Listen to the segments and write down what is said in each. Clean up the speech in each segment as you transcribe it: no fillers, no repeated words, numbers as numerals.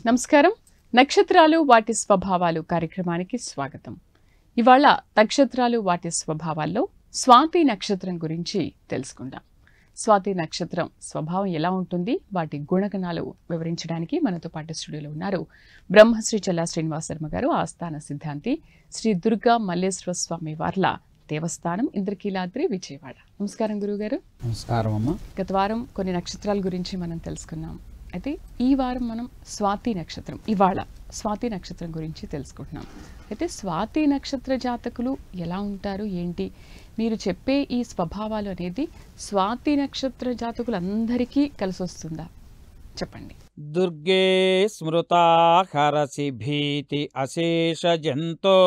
నమస్కారం. నక్షత్రాలు వాటి స్వభావాలు కార్యక్రమానికి స్వాగతం. ఇవాళ నక్షత్రాలు వాటి స్వభావాల్లో స్వాతి నక్షత్రం గురించి తెలుసుకుందాం. స్వాతి నక్షత్రం స్వభావం ఎలా ఉంటుంది, వాటి గుణగణాలు వివరించడానికి మనతో పాటు స్టూడియోలో ఉన్నారు బ్రహ్మశ్రీ చల్లా శ్రీనివాస శర్మ గారు, ఆస్థాన సిద్ధాంతి, శ్రీ దుర్గా మల్లేశ్వర స్వామి వార్ల దేవస్థానం, ఇంద్రకీలాద్రి, విజయవాడ. నమస్కారం గురువుగారు. నమస్కారం అమ్మ. గత వారం కొన్ని నక్షత్రాల గురించి మనం తెలుసుకున్నాం. అయితే ఈ వారం మనం స్వాతి నక్షత్రం, ఇవాళ స్వాతి నక్షత్రం గురించి తెలుసుకుంటున్నాం. అయితే స్వాతి నక్షత్ర జాతకులు ఎలా ఉంటారు, ఏంటి మీరు చెప్పే ఈ స్వభావాలు అనేది స్వాతి నక్షత్ర జాతకులందరికీ కలిసి వస్తుందా చెప్పండి. దుర్గే స్మృతా హరసి భీతి అశేష జంతో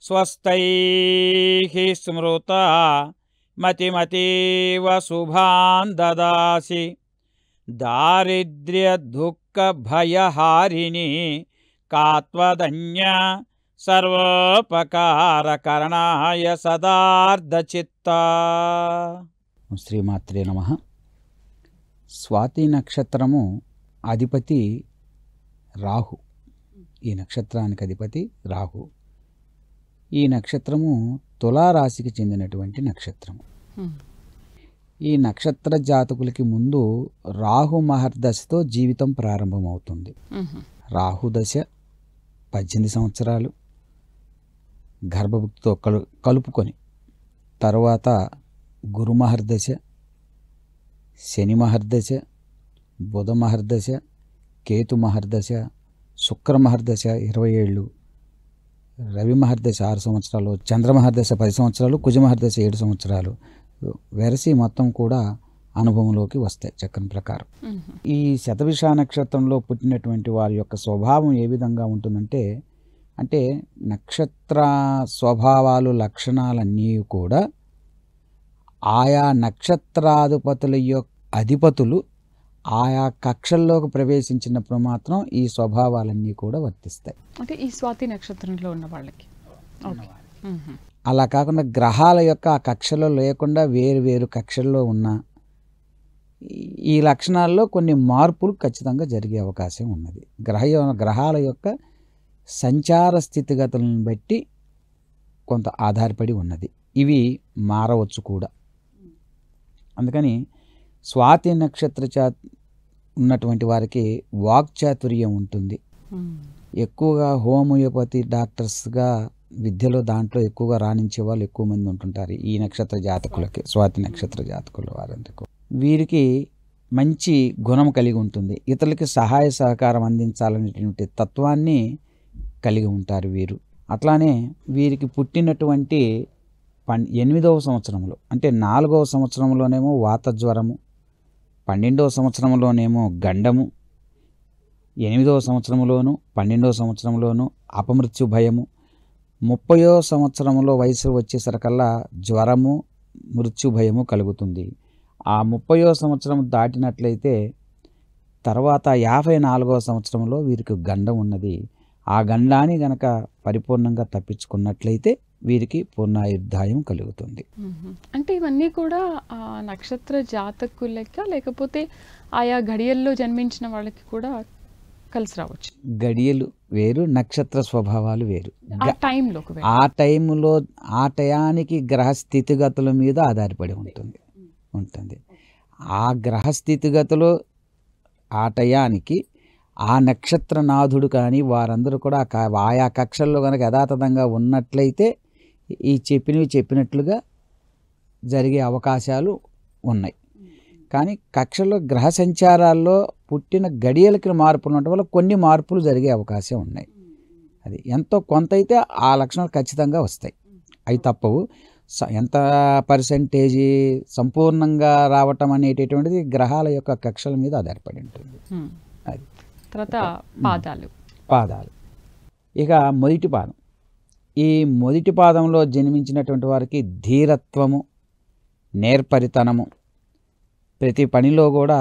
స్వస్థైః స్మృతా మతిమతీవ శుభాన్ దదాసి దారిద్ర్య దుఃఖ భయహారిణి కాత్వదన్య సర్వోపకారకరణాయ సదార్ధచిత్త. శ్రీమాత్రే నమః. స్వాతి నక్షత్రము అధిపతి రాహు. ఈ నక్షత్రానికి అధిపతి రాహు. ఈ నక్షత్రము తులారాశికి చెందినటువంటి నక్షత్రము. ఈ నక్షత్ర జాతకులకి ముందు రాహు మహర్దశతో జీవితం ప్రారంభమవుతుంది. రాహుదశ 18 సంవత్సరాలు గర్భభుక్తితో కలుపుకొని, తరువాత గురు మహర్దశ, శని మహర్దశ, బుధ మహర్దశ, కేతు మహర్దశ, శుక్ర మహర్దశ 20 ఏళ్ళు, రవి మహర్దశ 6 సంవత్సరాలు, చంద్రమహర్దశ 10 సంవత్సరాలు, కుజమహర్దశ 7 సంవత్సరాలు వెరసి మొత్తం కూడా అనుభవంలోకి వస్తాయి చక్రం ప్రకారం. ఈ శతభిష నక్షత్రంలో పుట్టినటువంటి వారి యొక్క స్వభావం ఏ విధంగా ఉంటుందంటే, అంటే నక్షత్ర స్వభావాలు, లక్షణాలన్నీ కూడా ఆయా నక్షత్రాధిపతుల యొక్క అధిపతులు ఆయా కక్షల్లోకి ప్రవేశించినప్పుడు మాత్రం ఈ స్వభావాలన్నీ కూడా వర్తిస్తాయి. అంటే ఈ స్వాతి నక్షత్రంలో ఉన్న వాళ్ళకి. అలా కాకుండా గ్రహాల యొక్క ఆ కక్షలో లేకుండా వేరు వేరు కక్షల్లో ఉన్న ఈ లక్షణాల్లో కొన్ని మార్పులు ఖచ్చితంగా జరిగే అవకాశం ఉన్నది. గ్రహాల యొక్క సంచార స్థితిగతులను బట్టి కొంత ఆధారపడి ఉన్నది. ఇవి మారవచ్చు కూడా. అందుకని స్వాతి నక్షత్ర ఉన్నటువంటి వారికి వాక్చాతుర్యం ఉంటుంది. ఎక్కువగా హోమియోపతి డాక్టర్స్గా విద్యలో దాంట్లో ఎక్కువగా రాణించే వాళ్ళు ఎక్కువ మంది ఉంటుంటారు ఈ నక్షత్ర జాతకులకి. స్వాతి నక్షత్ర జాతకుల వారందుకు వీరికి మంచి గుణం కలిగి ఉంటుంది. ఇతరులకి సహాయ సహకారం అందించాలనేటువంటి తత్వాన్ని కలిగి ఉంటారు వీరు. అట్లానే వీరికి పుట్టినటువంటి 8వ సంవత్సరంలో, అంటే 4వ సంవత్సరంలోనేమో వాత జ్వరము, 12వ సంవత్సరంలోనేమో గండము, 8వ సంవత్సరంలోను 12వ సంవత్సరంలోను అపమృత్యు భయము, 30వ సంవత్సరంలో వయసు వచ్చేసరికల్లా జ్వరము, మృత్యు భయము కలుగుతుంది. ఆ 30వ సంవత్సరం దాటినట్లయితే తర్వాత 54వ సంవత్సరంలో వీరికి గండం ఉన్నది. ఆ గండాన్ని గనక పరిపూర్ణంగా తప్పించుకున్నట్లయితే వీరికి పూర్ణాయుర్దాయం కలుగుతుంది. అంటే ఇవన్నీ కూడా ఆ నక్షత్ర జాతకులక, లేకపోతే ఆయా ఘడియల్లో జన్మించిన వాళ్ళకి కూడా కలిసి రావచ్చు? గడియలు వేరు, నక్షత్ర స్వభావాలు వేరు. ఆ టైంలో ఆ టయానికి గ్రహ స్థితిగతుల మీద ఆధారపడి ఉంటుంది. ఆ గ్రహ స్థితిగతులు ఆ టయానికి ఆ నక్షత్రనాథుడు కానీ వారందరూ కూడా ఆయా కక్షల్లో కనుక యథాతథంగా ఉన్నట్లయితే ఈ చెప్పినట్లుగా జరిగే అవకాశాలు ఉన్నాయి. కానీ కక్షలో గ్రహ సంచారాల్లో పుట్టిన గడియలకి మార్పులు ఉండటం వల్ల కొన్ని మార్పులు జరిగే అవకాశం ఉన్నాయి. అది ఎంతో కొంత అయితే ఆ లక్షణాలు ఖచ్చితంగా వస్తాయి, అవి తప్పవు. ఎంత పర్సెంటేజీ సంపూర్ణంగా రావటం అనేటటువంటిది గ్రహాల యొక్క కక్షల మీద ఆధారపడి ఉంటుంది. అది తర్వాత పాదాలు. ఇక మొదటి పాదం. ఈ మొదటి పాదంలో జన్మించినటువంటి వారికి ధీరత్వము, నేర్పరితనము, ప్రతి పనిలో కూడా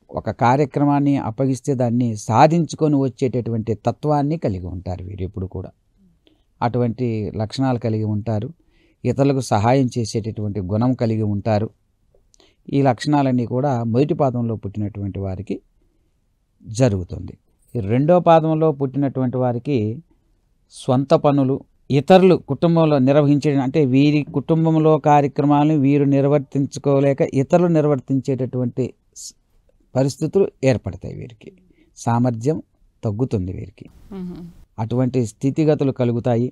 ఒక కార్యక్రమాన్ని అప్పగిస్తే దాన్ని సాధించుకొని వచ్చేటటువంటి తత్వాన్ని కలిగి ఉంటారు వీరు ఎప్పుడు కూడా. అటువంటి లక్షణాలు కలిగి ఉంటారు. ఇతరులకు సహాయం చేసేటటువంటి గుణం కలిగి ఉంటారు. ఈ లక్షణాలన్నీ కూడా మొదటి పాదంలో పుట్టినటువంటి వారికి జరుగుతుంది. ఈ రెండో పాదంలో పుట్టినటువంటి వారికి స్వంత పనులు ఇతరులు కుటుంబంలో నిర్వహించే అంటే వీరి కుటుంబంలో కార్యక్రమాలను వీరు నిర్వర్తించుకోలేక ఇతరులు నిర్వర్తించేటటువంటి పరిస్థితులు ఏర్పడతాయి. వీరికి సామర్థ్యం తగ్గుతుంది. వీరికి అటువంటి స్థితిగతులు కలుగుతాయి.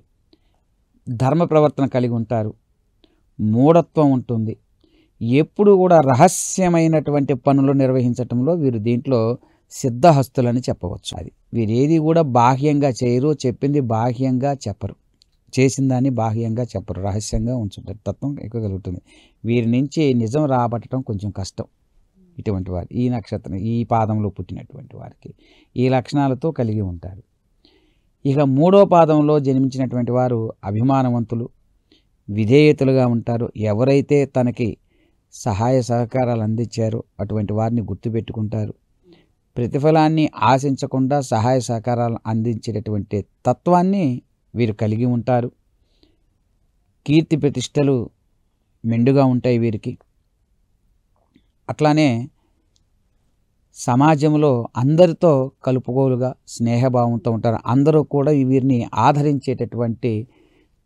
ధర్మ ప్రవర్తన కలిగి ఉంటారు. మూఢత్వం ఉంటుంది. ఎప్పుడు కూడా రహస్యమైనటువంటి పనులు నిర్వహించటంలో వీరు దీంట్లో సిద్ధహస్తులని చెప్పవచ్చు. అది వీరేది కూడా బాహ్యంగా చేయరు. చెప్పింది బాహ్యంగా చెప్పరు. చేసిన దాన్ని బాహ్యంగా చెప్పరు. రహస్యంగా ఉంచుతారు. తత్వం ఎక్కువ కలుగుతుంది. వీరి నుంచి నిజం రాబట్టడం కొంచెం కష్టం. ఇటువంటి వారు ఈ నక్షత్రం ఈ పాదంలో పుట్టినటువంటి వారికి ఈ లక్షణాలతో కలిగి ఉంటారు. ఇక మూడో పాదంలో జన్మించినటువంటి వారు అభిమానవంతులు, విధేయతలుగా ఉంటారు. ఎవరైతే తనకి సహాయ సహకారాలు అందించారో అటువంటి వారిని గుర్తుపెట్టుకుంటారు. ప్రతిఫలాన్ని ఆశించకుండా సహాయ సహకారాలు అందించేటటువంటి తత్వాన్ని వీరు కలిగి ఉంటారు. కీర్తి ప్రతిష్టలు మెండుగా ఉంటాయి వీరికి. అట్లానే సమాజంలో అందరితో కలుపుకోలుగా స్నేహభావంతో ఉంటారు. అందరూ కూడా వీరిని ఆదరించేటటువంటి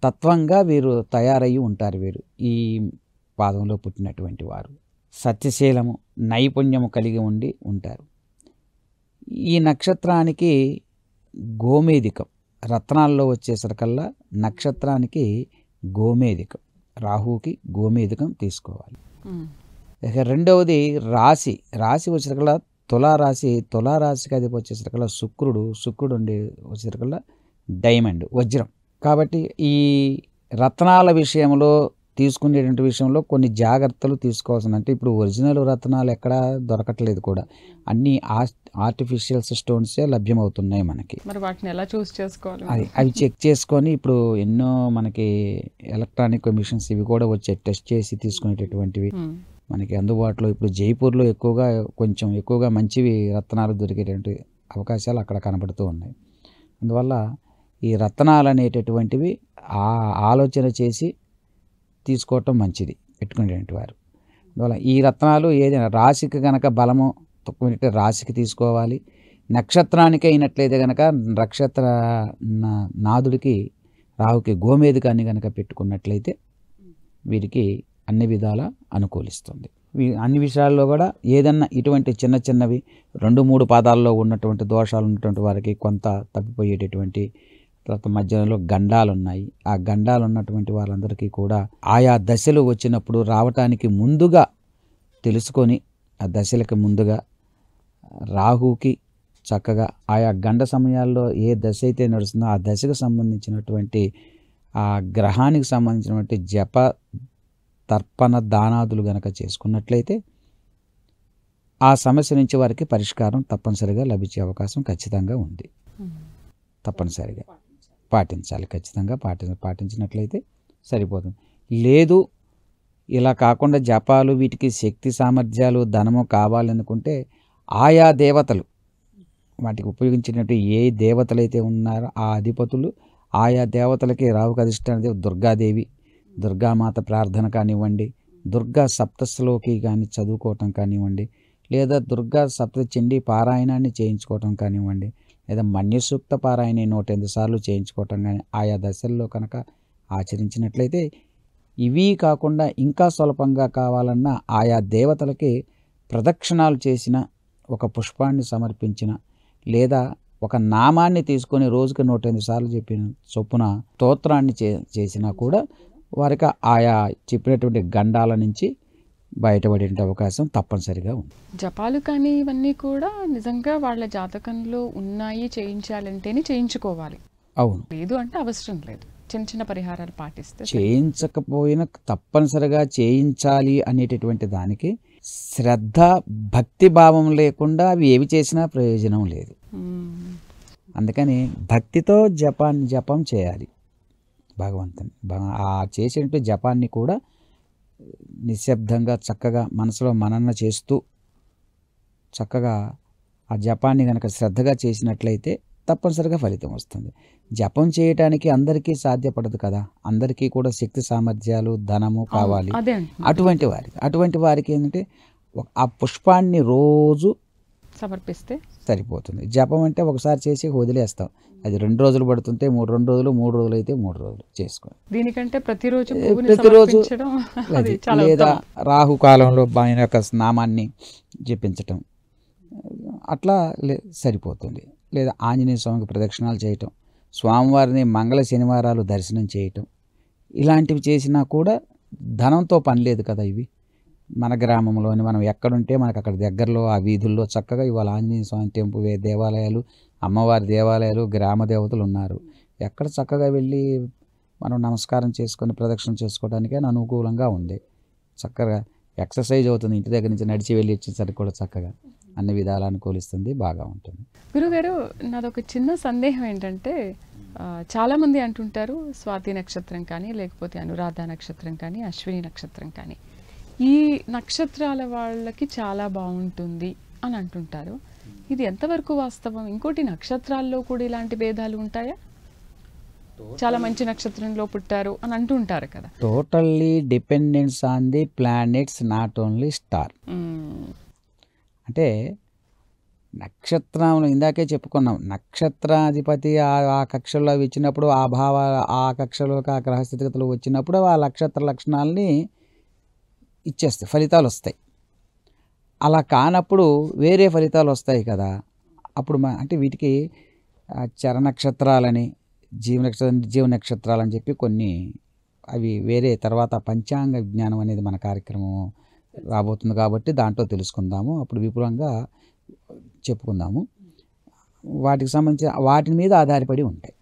తత్వంగా వీరు తయారయ్యి ఉంటారు. వీరు ఈ పాదంలో పుట్టినటువంటి వారు సత్యశీలము నైపుణ్యము కలిగి ఉండి ఉంటారు. ఈ నక్షత్రానికి గోమేధికం రత్నాల్లో వచ్చేసరికల్లా నక్షత్రానికి గోమేధికం, రాహువుకి గోమేధికం తీసుకోవాలి. ఇక రెండవది రాశి వచ్చేసరికల్లా తులారాశికి అది వచ్చేసరికల్లా శుక్రుడు ఉండే వచ్చేసరికల్లా డైమండ్ వజ్రం. కాబట్టి ఈ రత్నాల విషయంలో తీసుకునేటువంటి విషయంలో కొన్ని జాగ్రత్తలు తీసుకోవాల్సిన, అంటే ఇప్పుడు ఒరిజినల్ రత్నాలు ఎక్కడా దొరకట్లేదు కూడా, అన్ని ఆర్టిఫిషియల్ స్టోన్సే లభ్యమవుతున్నాయి మనకి. మరి వాటిని ఎలా చూస్ చేసుకోవాలి? అవి చెక్ చేసుకొని ఇప్పుడు ఎన్నో మనకి ఎలక్ట్రానిక్ మిషన్స్ ఇవి కూడా వచ్చే టెస్ట్ చేసి తీసుకునేటటువంటివి మనకి అందుబాటులో ఇప్పుడు జైపూర్లో కొంచెం ఎక్కువగా మంచివి రత్నాలు దొరికేటువంటి అవకాశాలు అక్కడ కనబడుతూ ఉన్నాయి. అందువల్ల ఈ రత్నాలు అనేటటువంటివి ఆలోచన చేసి తీసుకోవటం మంచిది పెట్టుకునేటువంటి వారు. అందువల్ల ఈ రత్నాలు ఏదైనా రాశికి కనుక బలము తక్కువ రాశికి తీసుకోవాలి. నక్షత్రానికి అయినట్లయితే కనుక నక్షత్ర నాదుడికి రాహుకి గోమేధికాన్ని కనుక పెట్టుకున్నట్లయితే వీరికి అన్ని విధాలా అనుకూలిస్తుంది. అన్ని విషయాల్లో కూడా ఏదన్నా ఇటువంటి చిన్నవి 2-3 పాదాల్లో ఉన్నటువంటి దోషాలు ఉన్నటువంటి వారికి కొంత తప్పిపోయేటటువంటి, తర్వాత మధ్యలో గండాలు ఉన్నాయి. ఆ గండాలు ఉన్నటువంటి వాళ్ళందరికీ కూడా ఆయా దశలు వచ్చినప్పుడు రావటానికి ముందుగా తెలుసుకొని ఆ దశలకు ముందుగా రాహుకి చక్కగా ఆయా గండ సమయాల్లో ఏ దశ అయితే నడుస్తుందో ఆ దశకు సంబంధించినటువంటి ఆ గ్రహానికి సంబంధించినటువంటి జప తర్పణ దానాదులు గనక చేసుకున్నట్లయితే ఆ సమస్య నుంచి వారికి పరిష్కారం తప్పనిసరిగా లభించే అవకాశం ఖచ్చితంగా ఉంది. తప్పనిసరిగా పాటించాలి. ఖచ్చితంగా పాటించినట్లయితే సరిపోతుంది. లేదు ఇలా కాకుండా జపాలు వీటికి శక్తి సామర్థ్యాలు ధనము కావాలనుకుంటే ఆయా దేవతలు వాటికి ఉపయోగించినట్టు ఏ దేవతలైతే ఉన్నారో ఆ అధిపతులు ఆయా దేవతలకి రావుకి అధిష్టాన దుర్గాదేవి, దుర్గామాత ప్రార్థన కానివ్వండి, దుర్గా సప్తశ్లోకి కానీ చదువుకోవటం కానివ్వండి, లేదా దుర్గా సప్తచండీ పారాయణాన్ని చేయించుకోవటం కానివ్వండి, లేదా మన్యసూక్త పారాయణ 108 సార్లు చేయించుకోవటం కానీ ఆయా దశల్లో కనుక ఆచరించినట్లయితే ఇవి కాకుండా ఇంకా స్వల్పంగా కావాలన్నా ఆయా దేవతలకి ప్రదక్షిణాలు చేసిన, ఒక పుష్పాన్ని సమర్పించిన, లేదా ఒక నామాన్ని తీసుకొని రోజుకి 108 సార్లు చెప్పిన చొప్పున స్తోత్రాన్ని చేసినా కూడా వారికి ఆయా చెప్పినటువంటి గండాల నుంచి బయటపడే అవకాశం తప్పనిసరిగా ఉంది. జపాలు కానీ ఇవన్నీ కూడా నిజంగా వాళ్ళ జాతకంలో ఉన్నాయి, చేయించాలంటేనే చేయించుకోవాలి. అవును, లేదు అంటే అవసరం లేదు. చిన్న పరిహారాలు పాటిస్తే చేయించకపోయినా తప్పనిసరిగా చేయించాలి అనేటటువంటి దానికి శ్రద్ధ భక్తి భావం లేకుండా అవి ఏవి చేసినా ప్రయోజనం లేదు. అందుకని భక్తితో జపం చేయాలి భగవంతుని. ఆ చేసేటువంటి జపాన్ని కూడా నిశ్శబ్దంగా చక్కగా మనసులో మనన చేస్తూ చక్కగా ఆ జపాన్ని కనుక శ్రద్ధగా చేసినట్లయితే తప్పనిసరిగా ఫలితం వస్తుంది. జపం చేయటానికి అందరికీ సాధ్యపడదు కదా, అందరికీ కూడా శక్తి సామర్థ్యాలు ధనము కావాలి. అదే అటువంటి వారికి ఏంటంటే ఆ పుష్పాన్ని రోజు సమర్పిస్తే సరిపోతుంది. జపం అంటే ఒకసారి చేసి వదిలేస్తాం, అది 2 రోజులు పడుతుంటే 2 రోజులు 3 రోజులు అయితే 3 రోజులు చేసుకోవాలి. దీనికంటే ప్రతిరోజు లేదా రాహుకాలంలో ఆయన యొక్క నామాన్ని జపించటం అట్లా సరిపోతుంది. లేదా ఆంజనేయ స్వామికి ప్రదక్షిణాలు చేయటం, స్వామివారిని మంగళ శనివారాలు దర్శనం చేయటం, ఇలాంటివి చేసినా కూడా ధనంతో పని లేదు కదా. ఇవి మన గ్రామంలోని మనం ఎక్కడుంటే మనకు అక్కడ దగ్గరలో ఆ వీధుల్లో చక్కగా ఇవాళ ఆంజనేయ స్వామి టెంపుల్ దేవాలయాలు, అమ్మవారి దేవాలయాలు, గ్రామ దేవతలు ఉన్నారు. ఎక్కడ చక్కగా వెళ్ళి మనం నమస్కారం చేసుకొని ప్రదక్షిణ చేసుకోవడానికే అనుకూలంగా ఉంది. చక్కగా ఎక్సర్సైజ్ అవుతుంది, ఇంటి దగ్గర నుంచి నడిచి వెళ్ళి వచ్చేసరికి కూడా చక్కగా అన్ని విధాలు అనుకూలిస్తుంది, బాగా ఉంటుంది. గురుగారు, నాదొక చిన్న సందేహం ఏంటంటే, చాలామంది అంటుంటారు స్వాతి నక్షత్రం కానీ, లేకపోతే అనురాధ నక్షత్రం కానీ, అశ్విని నక్షత్రం కానీ, ఈ నక్షత్రాల వాళ్ళకి చాలా బాగుంటుంది అని అంటుంటారు. ఇది ఎంతవరకు వాస్తవం? ఇంకోటి, నక్షత్రాల్లో కూడా ఇలాంటి భేదాలు ఉంటాయా? చాలా మంచి నక్షత్రంలో పుట్టారు అని అంటుంటారు కదా. Totally dependence on the planets, not only star. అంటే నక్షత్రం ఇందాకే చెప్పుకున్నాం, నక్షత్రాధిపతి ఆ కక్షలో ఇచ్చినప్పుడు, ఆ భావ ఆ కక్షలోకి ఆ గ్రహస్థితిగతులు వచ్చినప్పుడు ఆ నక్షత్ర లక్షణాలని ఇచ్చేస్తాయి, ఫలితాలు వస్తాయి. అలా కానప్పుడు వేరే ఫలితాలు వస్తాయి కదా. అప్పుడు అంటే వీటికి చర నక్షత్రాలని, జీవ నక్షత్రాలని చెప్పి కొన్ని అవి వేరే తర్వాత పంచాంగ విజ్ఞానం అనేది మన కార్యక్రమం రాబోతుంది కాబట్టి దాంట్లో తెలుసుకుందాము, అప్పుడు విపులంగా చెప్పుకుందాము. వాటికి సంబంధించి వాటి మీద ఆధారపడి ఉంటాయి.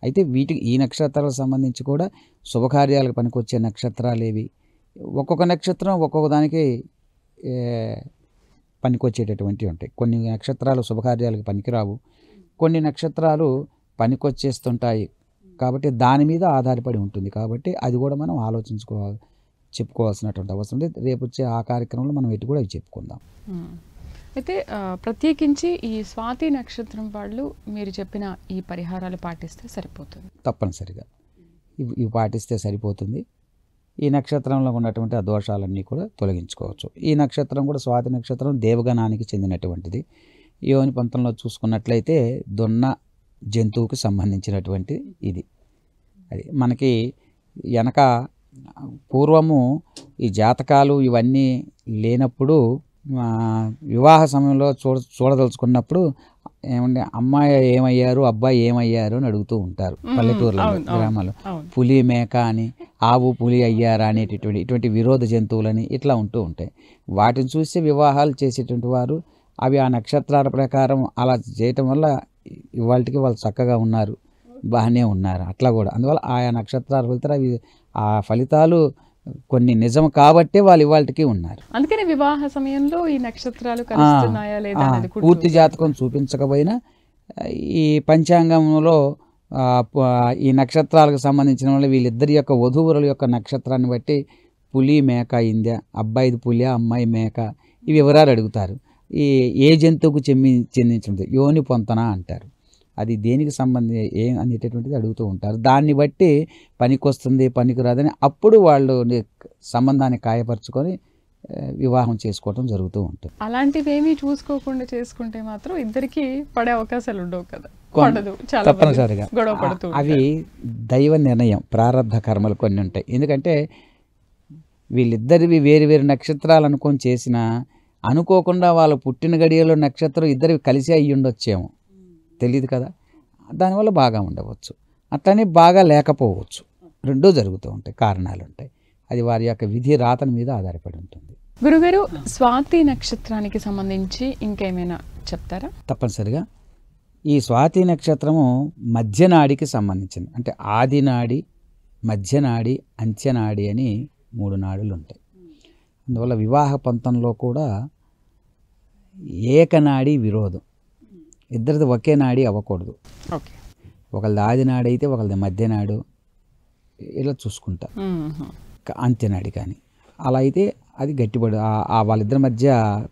అయితే వీటికి ఈ నక్షత్రాలకు సంబంధించి కూడా శుభకార్యాలకు పనికొచ్చే నక్షత్రాలు ఏవి, ఒక్కొక్క నక్షత్రం ఒక్కొక్క దానికి పనికొచ్చేటటువంటివి ఉంటాయి. కొన్ని నక్షత్రాలు శుభకార్యాలకు పనికిరావు, కొన్ని నక్షత్రాలు పనికొచ్చేస్తుంటాయి. కాబట్టి దాని మీద ఆధారపడి ఉంటుంది. కాబట్టి అది కూడా మనం చెప్పుకోవాల్సినటువంటి అవసరం ఉంది. రేపు వచ్చే ఆ కార్యక్రమంలో మనం ఇటు కూడా చెప్పుకుందాం. అయితే ప్రత్యేకించి ఈ స్వాతి నక్షత్రం వాళ్ళు మీరు చెప్పిన ఈ పరిహారాలు పాటిస్తే సరిపోతుంది. తప్పనిసరిగా ఇవి పాటిస్తే సరిపోతుంది. ఈ నక్షత్రంలో ఉన్నటువంటి ఆ దోషాలన్నీ కూడా తొలగించుకోవచ్చు. ఈ నక్షత్రం కూడా స్వాతి నక్షత్రం దేవగణానికి చెందినటువంటిది. యోని పంతంలో చూసుకున్నట్లయితే దొన్న జంతువుకి సంబంధించినటువంటి ఇది. అది మనకి వెనక పూర్వము ఈ జాతకాలు ఇవన్నీ లేనప్పుడు వివాహ సమయంలో చూడదలుచుకున్నప్పుడు ఏమంటే అమ్మాయి ఏమయ్యారు, అబ్బాయి ఏమయ్యారు అని అడుగుతూ ఉంటారు పల్లెటూరులో, గ్రామాల్లో. పులి మేక అని, ఆవు పులి అయ్యారా అనేటటువంటి ఇటువంటి విరోధ జంతువులని ఇట్లా ఉంటూ ఉంటాయి. వాటిని చూసి వివాహాలు చేసేటువంటి వారు అవి ఆ నక్షత్రాల ప్రకారం అలా చేయటం వల్ల ఇవాళకి వాళ్ళు చక్కగా ఉన్నారు, బాగానే ఉన్నారు. అట్లా కూడా అందువల్ల ఆయా నక్షత్రాల ఫలితాలు ఆ ఫలితాలు కొన్ని నిజం కాబట్టే వాళ్ళు ఇవాళకి ఉన్నారు. అందుకని వివాహ సమయంలో ఈ నక్షత్రాలు కలుస్తున్నాయా లేదా పూర్తి జాతకం చూపించకపోయినా ఈ పంచాంగంలో ఈ నక్షత్రాలకు సంబంధించిన వాళ్ళు వీళ్ళిద్దరి యొక్క వధూవరుల యొక్క నక్షత్రాన్ని బట్టి పులి మేక అయిందా, అబ్బాయిది పులి అమ్మాయి మేక, ఈ వివరాలు అడుగుతారు. ఏ జంతువుకు చెందించింది యోని పొంతన అంటారు. అది దేనికి సంబంధించి అనేటటువంటిది అడుగుతూ ఉంటారు. దాన్ని బట్టి పనికొస్తుంది పనికిరాదని అప్పుడు వాళ్ళు సంబంధాన్ని కాయపరుచుకొని వివాహం చేసుకోవటం జరుగుతూ ఉంటుంది. అలాంటివి ఏమీ చూసుకోకుండా చేసుకుంటే మాత్రం ఇద్దరికి పడే అవకాశాలు ఉండవు కదా. తప్పనిసరిగా అవి దైవ నిర్ణయం, ప్రారంభ కర్మలు కొన్ని ఉంటాయి. ఎందుకంటే వీళ్ళిద్దరివి వేరు వేరు నక్షత్రాలు అనుకొని చేసినా అనుకోకుండా వాళ్ళ పుట్టిన గడియలో నక్షత్రం ఇద్దరివి కలిసి అయ్యి ఉండొచ్చేమో, తెలియదు కదా. దానివల్ల బాగా ఉండవచ్చు, అట్లనే బాగా లేకపోవచ్చు. రెండూ జరుగుతూ ఉంటాయి, కారణాలు ఉంటాయి. అది వారి యొక్క విధి రాతన మీద ఆధారపడి ఉంటుంది. గురుగారు, స్వాతి నక్షత్రానికి సంబంధించి ఇంకేమైనా చెప్తారా? తప్పనిసరిగా ఈ స్వాతి నక్షత్రము మధ్యనాడికి సంబంధించింది. అంటే ఆదినాడి, మధ్యనాడి, అంత్యనాడి అని 3 నాడులు ఉంటాయి. అందువల్ల వివాహ పంతంలో కూడా ఏకనాడి విరోధం, ఇద్దరిది ఒకే నాడి అవ్వకూడదు. ఒకళ్ళది ఆదినాడు అయితే ఒకళ్ళది మధ్యనాడు, ఇలా చూసుకుంటా. అంత్యనాడి కానీ అలా అయితే అది గట్టిపడి వాళ్ళిద్దరి మధ్య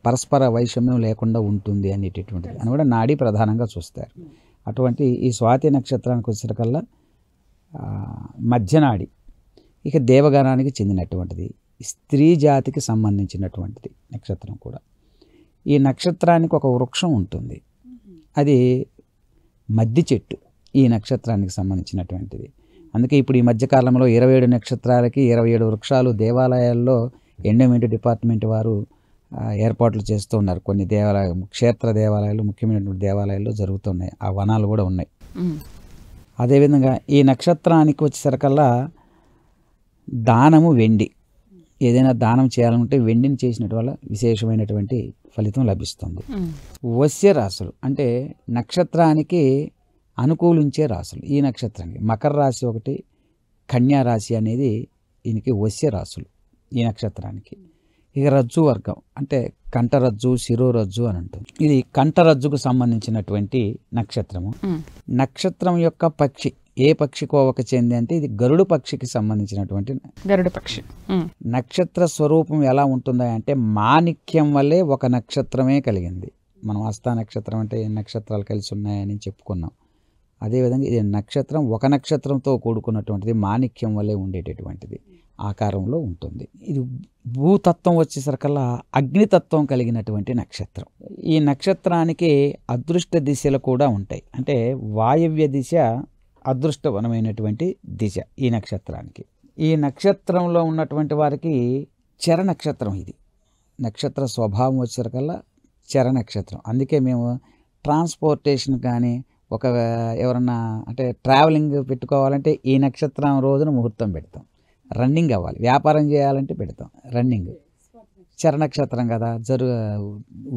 పరస్పర వైషమ్యం లేకుండా ఉంటుంది అనేటటువంటిది అని కూడా నాడీ ప్రధానంగా చూస్తారు. అటువంటి ఈ స్వాతి నక్షత్రానికి వచ్చేసరికల్లా మధ్యనాడి ఇక దేవగణానికి చెందినటువంటిది, స్త్రీ జాతికి సంబంధించినటువంటిది నక్షత్రం కూడా. ఈ నక్షత్రానికి ఒక వృక్షం ఉంటుంది, అది మద్ది చెట్టు, ఈ నక్షత్రానికి సంబంధించినటువంటిది. అందుకే ఇప్పుడు ఈ మధ్యకాలంలో 27 నక్షత్రాలకి 27 వృక్షాలు దేవాలయాల్లో ఎండోమెంట్ డిపార్ట్మెంట్ వారు ఏర్పాట్లు చేస్తూ ఉన్నారు. కొన్ని క్షేత్ర దేవాలయాలు, ముఖ్యమైనటువంటి దేవాలయాల్లో జరుగుతున్నాయి, ఆ వనాలు కూడా ఉన్నాయి. అదేవిధంగా ఈ నక్షత్రానికి వచ్చేసరికల్లా దానము వెండి, ఏదైనా దానం చేయాలనుకుంటే వెండిని చేసినట్టు వల్ల విశేషమైనటువంటి ఫలితం లభిస్తుంది. వస్య రాశులు అంటే నక్షత్రానికి అనుకూలించే రాశులు. ఈ నక్షత్రానికి మకర రాశి ఒకటి, కన్యా రాశి అనేది దీనికి వస్య రాశులు ఈ నక్షత్రానికి. ఇక రజ్జు వర్గం అంటే కంఠరజ్జు, శిరోరజ్జు అని ఉంటుంది. ఇది కంఠరజ్జుకు సంబంధించినటువంటి నక్షత్రము. నక్షత్రం యొక్క పక్షి ఏ పక్షి కోవకు చెంది అంటే ఇది గరుడు పక్షికి సంబంధించినటువంటి గరుడ పక్షి. నక్షత్ర స్వరూపం ఎలా ఉంటుందా అంటే మాణిక్యం వల్లే ఒక నక్షత్రమే కలిగింది. మనం హస్త నక్షత్రం అంటే ఏ నక్షత్రాలు కలిసి ఉన్నాయని చెప్పుకున్నాం. అదేవిధంగా ఇది నక్షత్రం ఒక నక్షత్రంతో కూడుకున్నటువంటిది, మాణిక్యం వల్లే ఉండేటటువంటిది ఆకారంలో ఉంటుంది. ఇది భూతత్వం వచ్చేసరికల్లా అగ్నితత్వం కలిగినటువంటి నక్షత్రం. ఈ నక్షత్రానికి అదృష్ట దిశలు కూడా ఉంటాయి. అంటే వాయవ్య దిశ అదృష్టవనమైనటువంటి దిశ ఈ నక్షత్రానికి. ఈ నక్షత్రంలో ఉన్నటువంటి వారికి చర నక్షత్రం. ఇది నక్షత్ర స్వభావం వచ్చేసరికల్లా చర నక్షత్రం. అందుకే మేము ట్రాన్స్పోర్టేషన్ కానీ ఎవరన్నా అంటే ట్రావెలింగ్ పెట్టుకోవాలంటే ఈ నక్షత్రం రోజున ముహూర్తం పెడతాం. రన్నింగ్ అవ్వాలి, వ్యాపారం చేయాలంటే పెడతాం రన్నింగ్. చర నక్షత్రం కదా,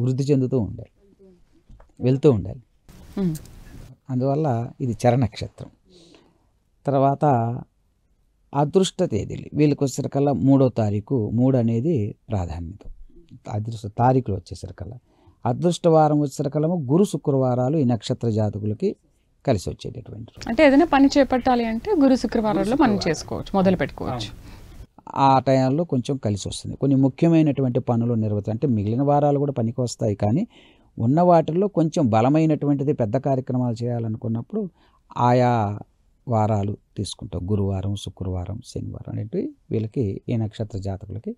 వృద్ధి చెందుతూ ఉండాలి, వెళ్తూ ఉండాలి. అందువల్ల ఇది చర నక్షత్రం. తర్వాత అదృష్ట తేదీలు వీళ్ళకి వచ్చేసరికల్లా 3వ తారీఖు, 3 అనేది ప్రాధాన్యత. అదృష్ట తారీఖులు వచ్చేసరికల్లా అదృష్టవారం వచ్చేసరికల్లా గురు శుక్రవారాలు ఈ నక్షత్ర జాతకులకి కలిసి వచ్చేటటువంటి. అంటే ఏదైనా పని చేపట్టాలి అంటే గురు శుక్రవారాల్లో మనం చేసుకోవచ్చు, మొదలు పెట్టుకోవచ్చు. ఆ టైంలో కొంచెం కలిసి వస్తుంది. కొన్ని ముఖ్యమైనటువంటి పనులు అంటే మిగిలిన వారాలు కూడా పనికి వస్తాయి, కానీ ఉన్న వాటిల్లో కొంచెం బలమైనటువంటిది పెద్ద కార్యక్రమాలు చేయాలనుకున్నప్పుడు ఆయా వారాలు తీసుకుంటాం. గురువారం, శుక్రవారం, శనివారం అనేటివి వీళ్ళకి ఈ నక్షత్ర జాతకులకి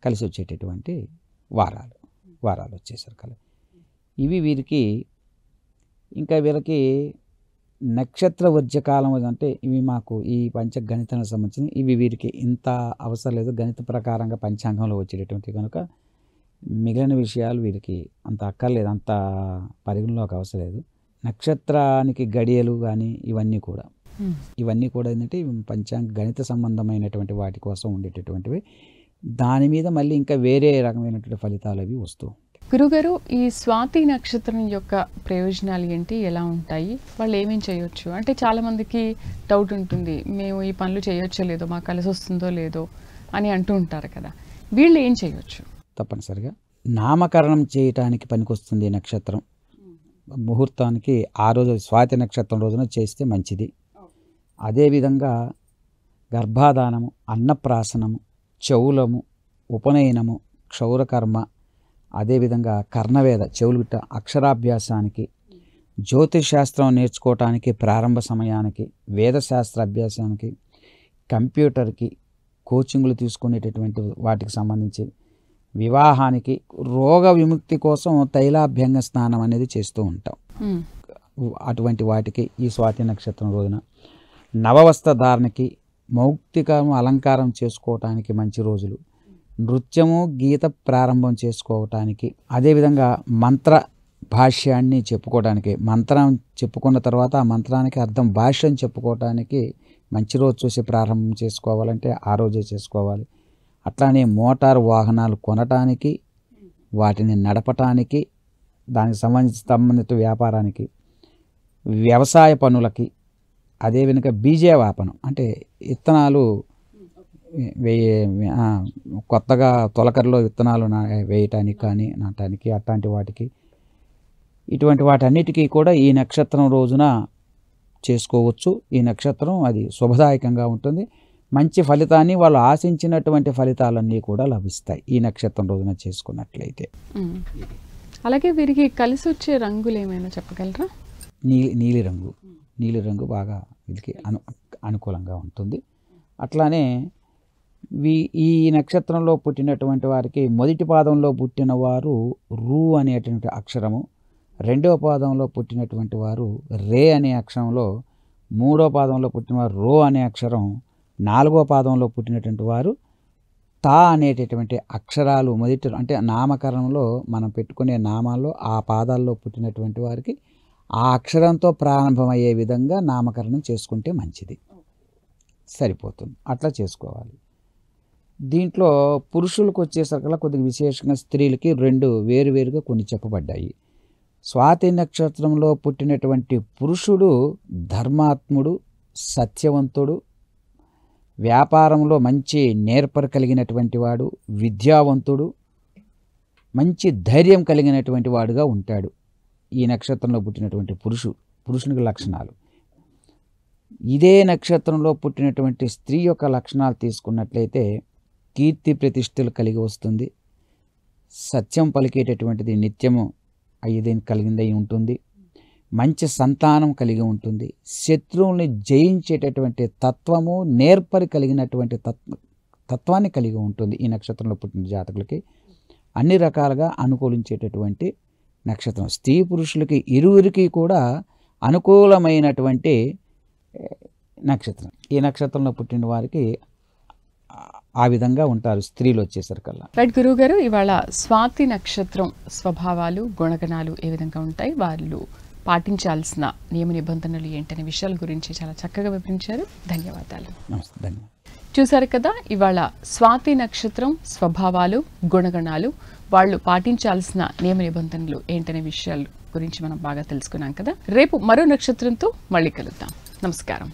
కలిసి వచ్చేటటువంటి వారాలు వచ్చేసరికి ఇవి వీరికి. ఇంకా వీళ్ళకి నక్షత్ర వర్జ్యకాలం అంటే ఇవి మాకు ఈ పంచగణితానికి సంబంధించిన ఇవి వీరికి ఇంత అవసరం లేదు. గణిత ప్రకారంగా పంచాంగంలో వచ్చేటటువంటి కనుక మిగిలిన విషయాలు వీరికి అంత అక్కర్లేదు, అంత పరిగణలోకి అవసరం లేదు. నక్షత్రానికి గడియలు కానీ ఇవన్నీ కూడా ఏంటంటే గణిత సంబంధమైనటువంటి వాటి కోసం ఉండేటటువంటివి. దాని మీద మళ్ళీ ఇంకా వేరే రకమైనటువంటి ఫలితాలు అవి వస్తూ ఉంటాయి. గురుగారు, ఈ స్వాతి నక్షత్రం యొక్క ప్రయోజనాలు ఏంటి, ఎలా ఉంటాయి, వాళ్ళు ఏమేమి చేయొచ్చు? అంటే చాలామందికి డౌట్ ఉంటుంది, మేము ఈ పనులు చేయొచ్చో లేదో, మాకు కలిసి వస్తుందో లేదో అని అంటూ ఉంటారు కదా, వీళ్ళు ఏం చేయొచ్చు? తప్పనిసరిగా నామకరణం చేయటానికి పనికొస్తుంది ఈ నక్షత్రం. ముహూర్తానికి ఆ రోజు స్వాతి నక్షత్రం రోజున చేస్తే మంచిది. అదేవిధంగా గర్భాధానము, అన్నప్రాసనము, చౌలము, ఉపనయనము, క్షౌరకర్మ, అదేవిధంగా కర్ణవేద చెవులుట అక్షరాభ్యాసానికి, జ్యోతిషశాస్త్రం నేర్చుకోవటానికి ప్రారంభ సమయానికి, వేదశాస్త్ర అభ్యాసానికి, కంప్యూటర్కి కోచింగ్లు తీసుకునేటటువంటి వాటికి సంబంధించి, వివాహానికి, రోగ విముక్తి కోసం తైలాభ్యంగ స్నానం అనేది చేస్తూ ఉంటాం. అటువంటి వాటికి ఈ స్వాతి నక్షత్రం రోజున నవవస్త్ర ధారణకి, మౌక్తికము అలంకారం చేసుకోవటానికి మంచి రోజులు, నృత్యము గీత ప్రారంభం చేసుకోవటానికి, అదేవిధంగా మంత్ర భాష్యాన్ని చెప్పుకోవడానికి, మంత్రం చెప్పుకున్న తర్వాత ఆ మంత్రానికి అర్థం భాష్యం చెప్పుకోవటానికి మంచి రోజు చూసి ప్రారంభం చేసుకోవాలంటే ఆ రోజే చేసుకోవాలి. అట్లానే మోటారు వాహనాలు కొనటానికి, వాటిని నడపటానికి, దానికి సంబంధిత వ్యాపారానికి, వ్యవసాయ పనులకి, అదేవిధంగా బీజవాపనం అంటే విత్తనాలు కొత్తగా తొలకరిలో విత్తనాలు వేయటానికి కానీ నాటానికి, అట్లాంటి వాటికి, ఇటువంటి వాటన్నిటికీ కూడా ఈ నక్షత్రం రోజున చేసుకోవచ్చు. ఈ నక్షత్రం అది శుభదాయకంగా ఉంటుంది. మంచి ఫలితాన్ని వాళ్ళు ఆశించినటువంటి ఫలితాలన్నీ కూడా లభిస్తాయి ఈ నక్షత్రం రోజున చేసుకున్నట్లయితే. అలాగే వీరికి కలిసి వచ్చే రంగులు ఏమైనా చెప్పగలరా? నీలిరంగు బాగా వీళ్ళకి అనుకూలంగా ఉంటుంది. అట్లానే ఈ నక్షత్రంలో పుట్టినటువంటి వారికి మొదటి పాదంలో పుట్టిన వారు రు అనేటువంటి అక్షరము, రెండవ పాదంలో పుట్టినటువంటి వారు రే అనే అక్షరంలో, మూడో పాదంలో పుట్టిన వారు రో అనే అక్షరం, నాలుగో పాదంలో పుట్టినటువంటి వారు తా అనేటటువంటి అక్షరాలు మొదటి అంటే నామకరణంలో మనం పెట్టుకునే నామాల్లో ఆ పాదాల్లో పుట్టినటువంటి వారికి ఆ అక్షరంతో ప్రారంభమయ్యే విధంగా నామకరణం చేసుకుంటే మంచిది, సరిపోతుంది. అట్లా చేసుకోవాలి. దీంట్లో పురుషులకు వచ్చేసరికల్లా కొద్దిగా విశేషంగా స్త్రీలకి రెండు వేరువేరుగా కొన్ని చెప్పబడ్డాయి. స్వాతి నక్షత్రంలో పుట్టినటువంటి పురుషుడు ధర్మాత్ముడు, సత్యవంతుడు, వ్యాపారంలో మంచి నేర్పర కలిగినటువంటి వాడు, విద్యావంతుడు, మంచి ధైర్యం కలిగినటువంటి వాడుగా ఉంటాడు. ఈ నక్షత్రంలో పుట్టినటువంటి పురుషునికి లక్షణాలు. ఇదే నక్షత్రంలో పుట్టినటువంటి స్త్రీ యొక్క లక్షణాలు తీసుకున్నట్లయితే కీర్తి ప్రతిష్టలు కలిగి వస్తుంది, సత్యం పలికేటటువంటిది నిత్యము అయ్యేదేని కలిగిందై ఉంటుంది, మంచి సంతానం కలిగి ఉంటుంది, శత్రువుల్ని జయించేటటువంటి తత్వము నేర్పరి కలిగినటువంటి తత్వాన్ని కలిగి ఉంటుంది. ఈ నక్షత్రంలో పుట్టిన జాతకులకి అన్ని రకాలుగా అనుకూలించేటటువంటి నక్షత్రం. స్త్రీ పురుషులకి ఇరువురికి కూడా అనుకూలమైనటువంటి నక్షత్రం. ఈ నక్షత్రంలో పుట్టిన వారికి ఆ విధంగా ఉంటారు స్త్రీలు వచ్చేసరికల్లా. రైట్ గురువు గారు, ఇవాళ స్వాతి నక్షత్రం స్వభావాలు, గుణగణాలు ఏ విధంగా ఉంటాయి, వాళ్ళు పాటించాల్సిన నియమ నిబంధనలు ఏంటనే విషయాల గురించి చాలా చక్కగా వివరించారు. ధన్యవాదాలు. నమస్తే. ధన్యవాదాలు. చూసారు కదా, ఇవాళ స్వాతి నక్షత్రం స్వభావాలు, గుణగణాలు, వాళ్ళు పాటించాల్సిన నియమ నిబంధనలు ఏంటనే విషయాల గురించి మనం బాగా తెలుసుకున్నాం కదా. రేపు మరో నక్షత్రంతో మళ్ళీ కలుద్దాం. నమస్కారం.